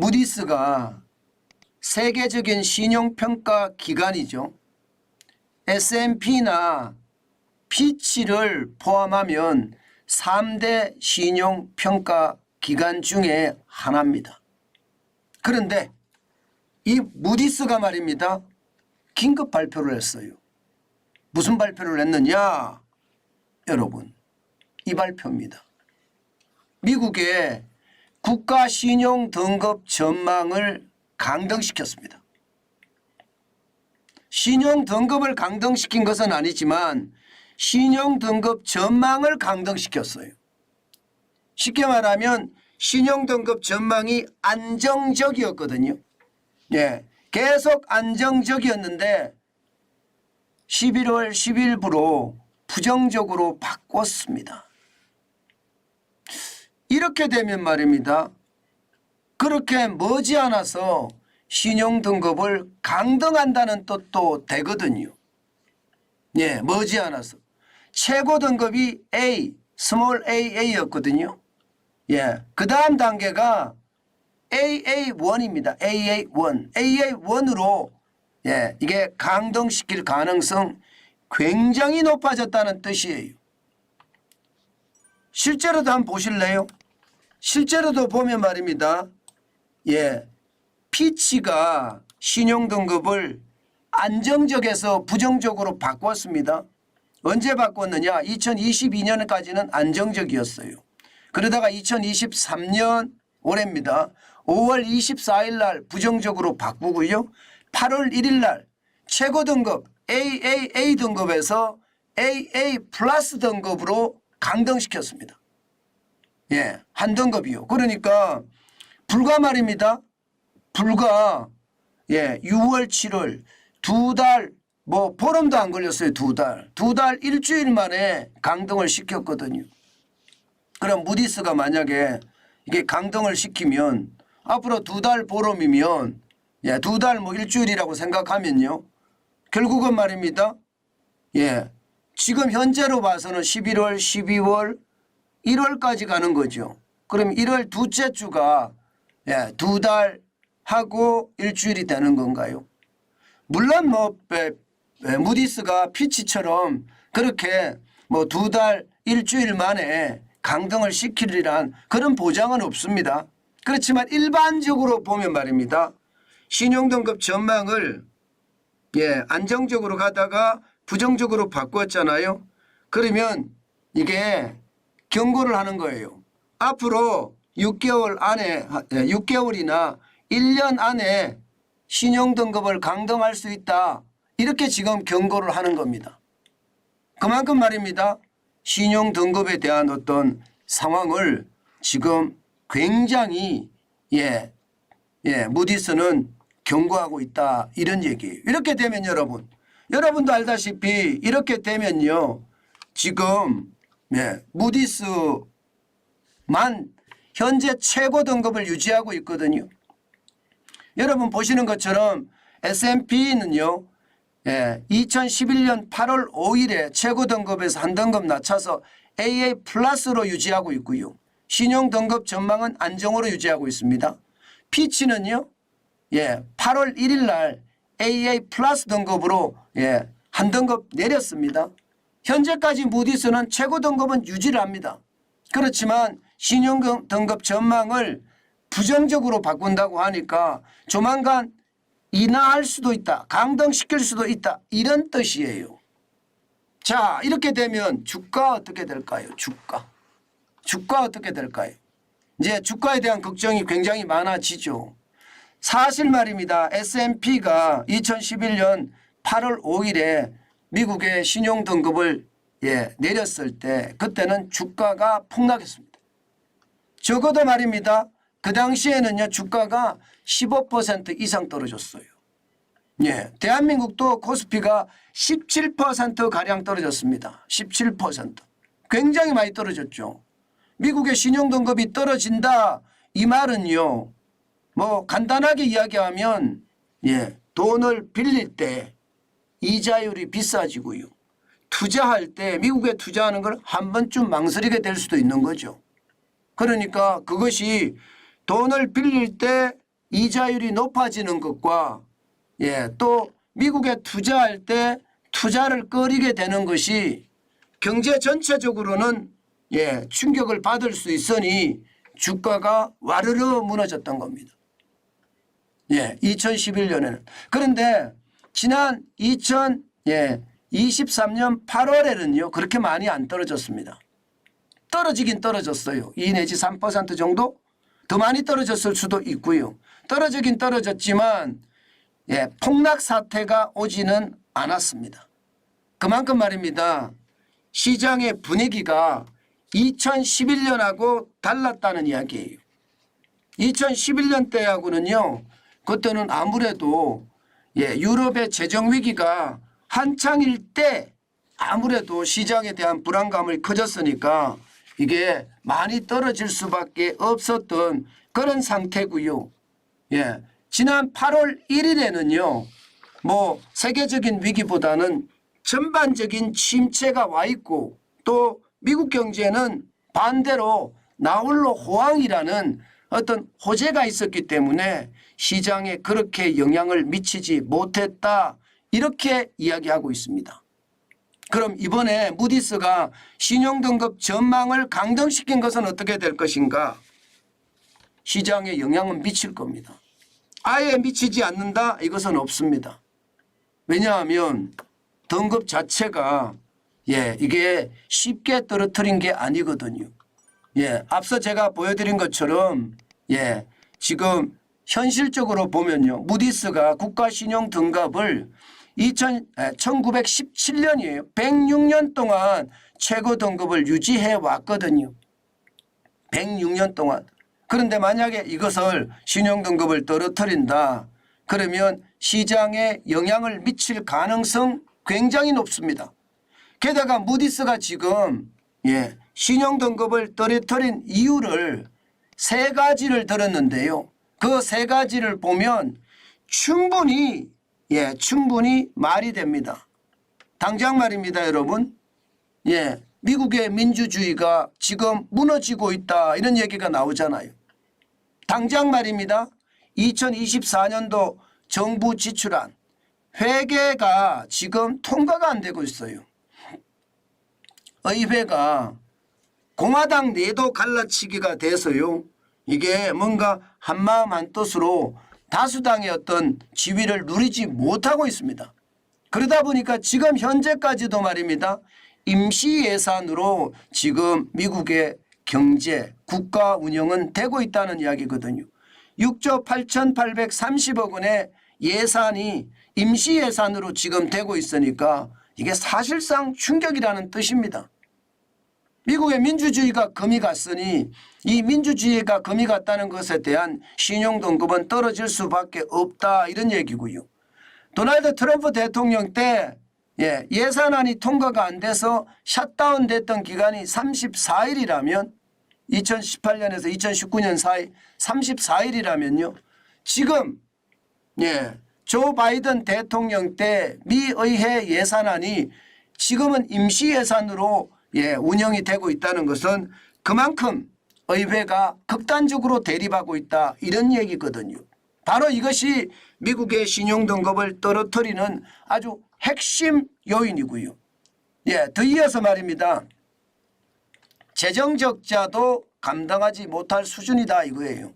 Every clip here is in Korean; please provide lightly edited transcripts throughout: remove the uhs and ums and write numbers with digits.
무디스가 세계적인 신용평가 기관이죠. S&P나 피치를 포함하면 3대 신용평가 기관 중에 하나입니다. 그런데 이 무디스가 말입니다. 긴급 발표를 했어요. 무슨 발표를 했느냐? 여러분, 이 발표입니다. 미국의 국가 신용 등급 전망을 강등시켰습니다. 신용 등급을 강등시킨 것은 아니지만 신용 등급 전망을 강등시켰어요. 쉽게 말하면 신용 등급 전망이 안정적이었거든요. 예, 계속 안정적이었는데 11월 10일부로 부정적으로 바꿨습니다. 이렇게 되면 말입니다. 그렇게 머지않아서 신용 등급을 강등한다는 뜻도 되거든요. 예, 머지않아서. 최고 등급이 A, 스몰 AA였거든요. 예, 그 다음 단계가 AA1입니다. AA1. AA1으로 예, 이게 강등시킬 가능성 굉장히 높아졌다는 뜻이에요. 실제로도 한번 보실래요? 실제로도 보면 말입니다. 예, 피치가 신용등급을 안정적에서 부정적으로 바꿨습니다. 언제 바꿨느냐? 2022년까지는 안정적이었어요. 그러다가 2023년 올해입니다. 5월 24일 날 부정적으로 바꾸고요. 8월 1일 날 최고 등급 AAA 등급에서 AA 플러스 등급으로 강등시켰습니다. 예, 한 등급이요. 그러니까 불과 말입니다. 불과 예, 6월 7월 두 달 뭐 보름도 안 걸렸어요. 두 달 일주일 만에 강등을 시켰거든요. 그럼 무디스가 만약에 이게 강등을 시키면 앞으로 두 달 보름이면 예, 두 달 뭐 일주일이라고 생각하면요. 결국은 말입니다. 예, 지금 현재로 봐서는 11월, 12월, 1월까지 가는 거죠. 그럼 1월 둘째 주가 예, 두 달 하고 일주일이 되는 건가요? 물론 뭐 무디스가 피치처럼 그렇게 뭐 두 달 일주일 만에 강등을 시키리란 그런 보장은 없습니다. 그렇지만 일반적으로 보면 말입니다. 신용등급 전망을 예, 안정적으로 가다가 부정적으로 바꿨잖아요. 그러면 이게 경고를 하는 거예요. 앞으로 6개월 안에 6개월이나 1년 안에 신용등급을 강등할 수 있다. 이렇게 지금 경고를 하는 겁니다. 그만큼 말입니다. 신용등급에 대한 어떤 상황을 지금 굉장히 무디스는 경고하고 있다. 이런 얘기예요. 이렇게 되면 여러분도 알다시피 이렇게 되면요. 지금 무디스만 현재 최고 등급을 유지하고 있거든요. 여러분 보시는 것처럼 S&P는요. 2011년 8월 5일에 최고 등급에서 한 등급 낮춰서 AA 플러스로 유지하고 있고요. 신용 등급 전망은 안정으로 유지하고 있습니다. 피치는요. 8월 1일 날 AA 플러스 등급으로 한 등급 내렸습니다. 현재까지 무디스는 최고 등급은 유지를 합니다. 그렇지만 신용 등급 전망을 부정적으로 바꾼다고 하니까 조만간 인하할 수도 있다. 강등시킬 수도 있다. 이런 뜻이에요. 자, 이렇게 되면 주가 어떻게 될까요? 주가 어떻게 될까요? 이제 주가에 대한 걱정이 굉장히 많아지죠. 사실 말입니다. S&P가 2011년 8월 5일에 미국의 신용등급을 내렸을 때 그때는 주가가 폭락했습니다. 적어도 말입니다. 그 당시에는요 주가가 15% 이상 떨어졌어요. 대한민국도 코스피가 17%가량 떨어졌습니다. 17%. 굉장히 많이 떨어졌죠. 미국의 신용등급이 떨어진다 이 말은요. 뭐 간단하게 이야기하면 돈을 빌릴 때 이자율이 비싸지고요. 투자할 때 미국에 투자하는 걸 한 번쯤 망설이게 될 수도 있는 거죠. 그러니까 그것이 돈을 빌릴 때 이자율이 높아지는 것과 또 미국에 투자할 때 투자를 꺼리게 되는 것이 경제 전체적으로는 충격을 받을 수 있으니 주가가 와르르 무너졌던 겁니다. 2011년에는. 그런데 지난 2023년 8월에는요 그렇게 많이 안 떨어졌습니다. 떨어지긴 떨어졌어요. 2 내지 3% 정도 더 많이 떨어졌을 수도 있고요. 떨어지긴 떨어졌지만 폭락 사태가 오지는 않았습니다. 그만큼 말입니다. 시장의 분위기가 2011년하고 달랐다는 이야기예요. 2011년 때하고는요. 그때는 아무래도 유럽의 재정위기가 한창일 때 아무래도 시장에 대한 불안감을 커졌으니까 이게 많이 떨어질 수밖에 없었던 그런 상태고요. 지난 8월 1일에는요. 뭐 세계적인 위기보다는 전반적인 침체가 와 있고 또 미국 경제는 반대로 나홀로 호황이라는 어떤 호재가 있었기 때문에 시장에 그렇게 영향을 미치지 못했다 이렇게 이야기하고 있습니다. 그럼 이번에 무디스가 신용등급 전망을 강등시킨 것은 어떻게 될 것인가? 시장에 영향은 미칠 겁니다. 아예 미치지 않는다? 이것은 없습니다. 왜냐하면 등급 자체가 이게 쉽게 떨어뜨린 게 아니거든요. 앞서 제가 보여드린 것처럼 지금 현실적으로 보면요. 무디스가 국가신용등급을 1917년이에요. 106년 동안 최고 등급을 유지해 왔거든요. 106년 동안. 그런데 만약에 이것을 신용등급을 떨어뜨린다. 그러면 시장에 영향을 미칠 가능성 굉장히 높습니다. 게다가 무디스가 지금 신용등급을 떨어뜨린 이유를 3가지를 들었는데요. 그 3가지를 보면 충분히 말이 됩니다. 당장 말입니다, 여러분. 미국의 민주주의가 지금 무너지고 있다 이런 얘기가 나오잖아요. 당장 말입니다. 2024년도 정부 지출안 회계가 지금 통과가 안 되고 있어요. 의회가 공화당 내도 갈라치기가 돼서요. 이게 뭔가 한마음 한뜻으로 다수당의 어떤 지위를 누리지 못하고 있습니다. 그러다 보니까 지금 현재까지도 말입니다. 임시 예산으로 지금 미국의 경제, 국가 운영은 되고 있다는 이야기거든요. 6조 8,830억 원의 예산이 임시 예산으로 지금 되고 있으니까 이게 사실상 충격이라는 뜻입니다. 미국의 민주주의가 금이 갔으니 이 민주주의가 금이 갔다는 것에 대한 신용등급은 떨어질 수밖에 없다 이런 얘기고요. 도널드 트럼프 대통령 때 예산안이 통과가 안 돼서 샷다운 됐던 기간이 34일이라면 2018년에서 2019년 사이 34일이라면요. 지금 조 바이든 대통령 때 미 의회 예산안이 지금은 임시 예산으로 운영이 되고 있다는 것은 그만큼 의회가 극단적으로 대립하고 있다 이런 얘기거든요. 바로 이것이 미국의 신용등급을 떨어뜨리는 아주 핵심 요인이고요. 더 이어서 말입니다. 재정적자도 감당하지 못할 수준이다 이거예요.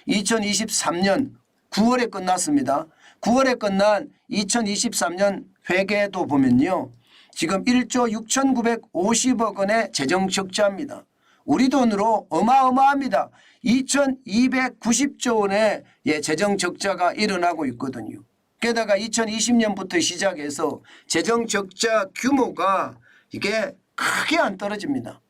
2023년 9월에 끝났습니다. 9월에 끝난 2023년 회계도 보면요. 지금 1조 6,950억 원의 재정적자입니다. 우리 돈으로 어마어마합니다. 2,290조 원의 재정적자가 일어나고 있거든요. 게다가 2020년부터 시작해서 재정적자 규모가 이게 크게 안 떨어집니다.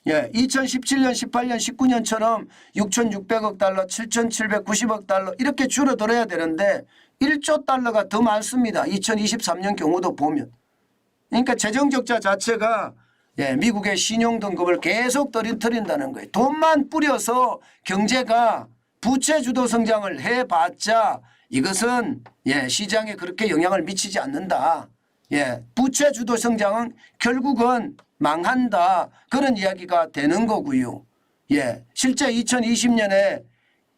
2017년, 18년, 19년처럼 6,600억 달러, 7,790억 달러 이렇게 줄어들어야 되는데 1조 달러가 더 많습니다. 2023년 경우도 보면. 그러니까 재정적자 자체가 미국의 신용등급을 계속 떨어뜨린다는 거예요. 돈만 뿌려서 경제가 부채주도 성장을 해봤자 이것은 시장에 그렇게 영향을 미치지 않는다. 부채주도 성장은 결국은 망한다. 그런 이야기가 되는 거고요. 실제 2020년에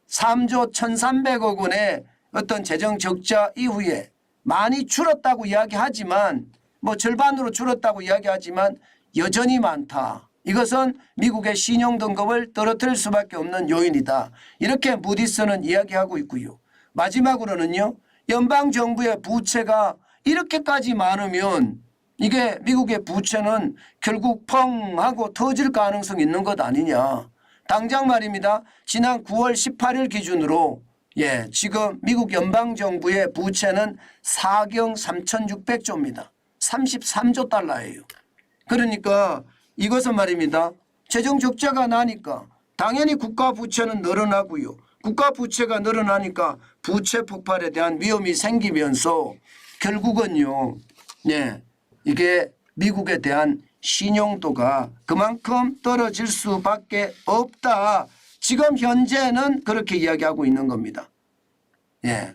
3조 1,300억 원의 어떤 재정 적자 이후에 많이 줄었다고 이야기하지만 뭐 절반으로 줄었다고 이야기하지만 여전히 많다. 이것은 미국의 신용 등급을 떨어뜨릴 수밖에 없는 요인이다. 이렇게 무디스는 이야기하고 있고요. 마지막으로는요. 연방정부의 부채가 이렇게까지 많으면 이게 미국의 부채는 결국 펑 하고 터질 가능성이 있는 것 아니냐. 당장 말입니다. 지난 9월 18일 기준으로 지금 미국 연방정부의 부채는 4경 3,600조입니다. 33조 달러예요. 그러니까 이것은 말입니다. 재정 적자가 나니까 당연히 국가 부채는 늘어나고요. 국가 부채가 늘어나니까 부채 폭발에 대한 위험이 생기면서 결국은요. 이게 미국에 대한 신용도가 그만큼 떨어질 수밖에 없다. 지금 현재는 그렇게 이야기하고 있는 겁니다.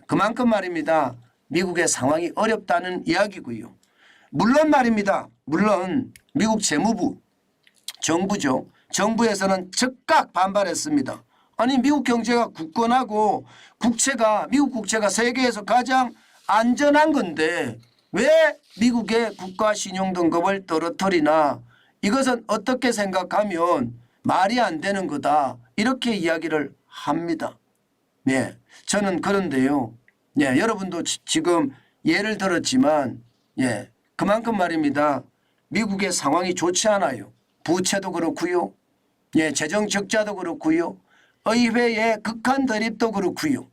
그만큼 말입니다. 미국의 상황이 어렵다는 이야기고요. 물론 말입니다. 물론 미국 재무부 정부죠. 정부에서는 즉각 반발했습니다. 아니 미국 경제가 굳건하고 미국 국채가 세계에서 가장 안전한 건데 왜 미국의 국가 신용 등급을 떨어뜨리나 이것은 어떻게 생각하면 말이 안 되는 거다. 이렇게 이야기를 합니다. 저는 그런데요. 여러분도 지금 예를 들었지만 그만큼 말입니다. 미국의 상황이 좋지 않아요. 부채도 그렇고요. 재정 적자도 그렇고요. 의회의 극한 대립도 그렇고요.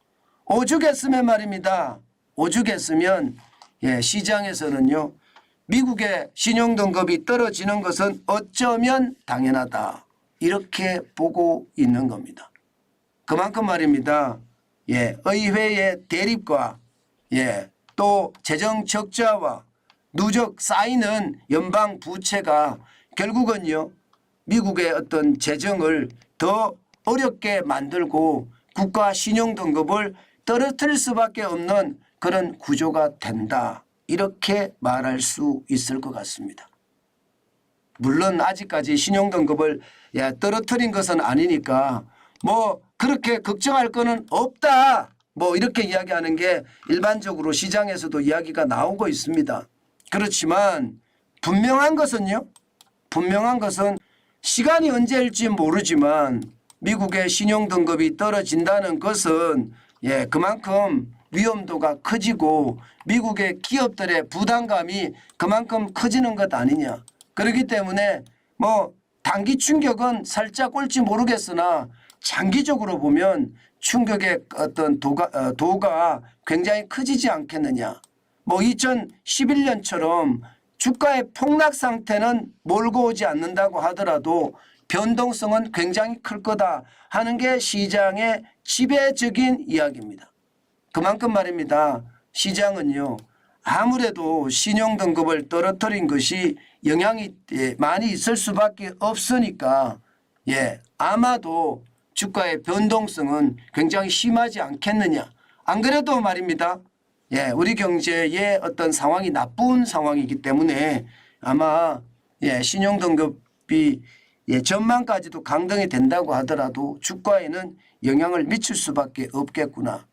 오죽했으면 말입니다. 오죽했으면 시장에서는요. 미국의 신용등급이 떨어지는 것은 어쩌면 당연하다. 이렇게 보고 있는 겁니다. 그만큼 말입니다. 의회의 대립과 또 재정 적자와 누적 쌓이는 연방 부채가 결국은요. 미국의 어떤 재정을 더 어렵게 만들고 국가 신용등급을 떨어뜨릴 수밖에 없는 그런 구조가 된다. 이렇게 말할 수 있을 것 같습니다. 물론 아직까지 신용등급을 떨어뜨린 것은 아니니까 뭐 그렇게 걱정할 거는 없다. 뭐 이렇게 이야기하는 게 일반적으로 시장에서도 이야기가 나오고 있습니다. 그렇지만 분명한 것은 시간이 언제일지 모르지만 미국의 신용등급이 떨어진다는 것은 그만큼 위험도가 커지고 미국의 기업들의 부담감이 그만큼 커지는 것 아니냐. 그렇기 때문에 뭐 단기 충격은 살짝 올지 모르겠으나 장기적으로 보면 충격의 어떤 도가 굉장히 커지지 않겠느냐. 뭐 2011년처럼 주가의 폭락 상태는 몰고 오지 않는다고 하더라도 변동성은 굉장히 클 거다 하는 게 시장의 지배적인 이야기입니다. 그만큼 말입니다. 시장은요. 아무래도 신용등급을 떨어뜨린 것이 영향이 많이 있을 수밖에 없으니까 아마도 주가의 변동성은 굉장히 심하지 않겠느냐. 안 그래도 말입니다. 우리 경제의 어떤 상황이 나쁜 상황이기 때문에 아마 신용등급이 전망까지도 강등이 된다고 하더라도 주가에는 영향을 미칠 수밖에 없겠구나.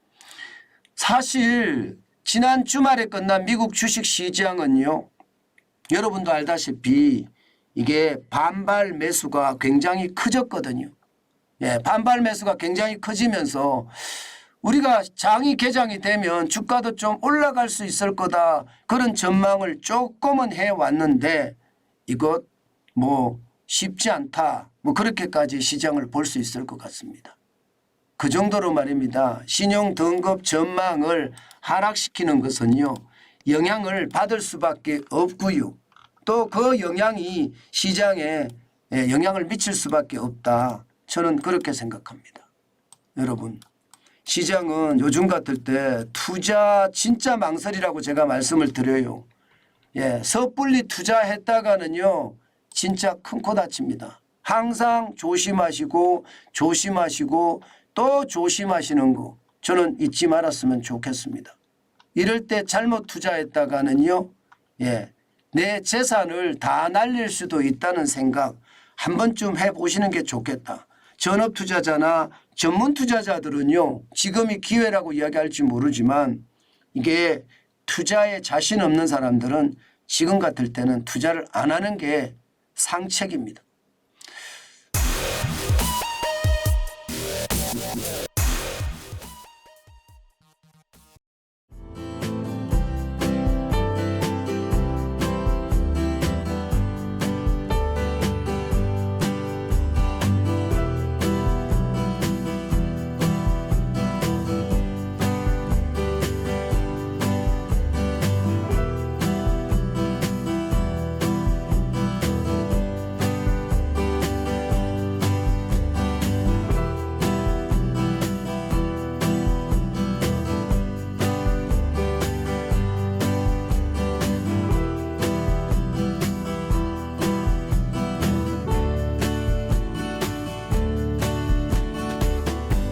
사실 지난 주말에 끝난 미국 주식시장은요. 여러분도 알다시피 이게 반발 매수가 굉장히 커졌거든요. 반발 매수가 굉장히 커지면서 우리가 장이 개장이 되면 주가도 좀 올라갈 수 있을 거다. 그런 전망을 조금은 해왔는데 이것 뭐 쉽지 않다. 뭐 그렇게까지 시장을 볼 수 있을 것 같습니다. 그 정도로 말입니다. 신용등급 전망을 하락시키는 것은요. 영향을 받을 수밖에 없고요. 또 그 영향이 시장에 영향을 미칠 수밖에 없다. 저는 그렇게 생각합니다. 여러분 시장은 요즘 같을 때 투자 진짜 망설이라고 제가 말씀을 드려요. 섣불리 투자했다가는요. 진짜 큰 코 다칩니다. 항상 조심하시고 또 조심하시는 거 저는 잊지 말았으면 좋겠습니다. 이럴 때 잘못 투자했다가는요. 내 재산을 다 날릴 수도 있다는 생각 한 번쯤 해보시는 게 좋겠다. 전업투자자나 전문 투자자들은요, 지금이 기회라고 이야기할지 모르지만 이게 투자에 자신 없는 사람들은 지금 같을 때는 투자를 안 하는 게 상책입니다.